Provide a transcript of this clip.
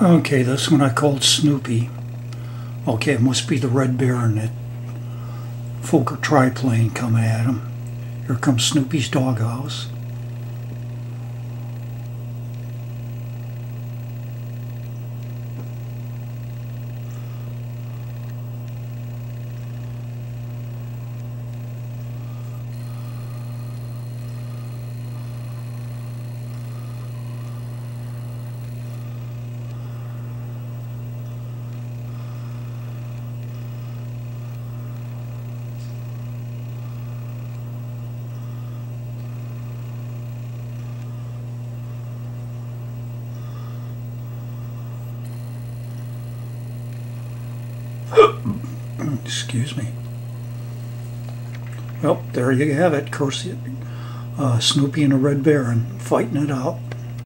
Okay, this one I called Snoopy. Okay, it must be the Red Baron that Fokker triplane coming at him. Here comes Snoopy's doghouse. Excuse me. Well, there you have it. Of course, Snoopy and the Red Baron fighting it out.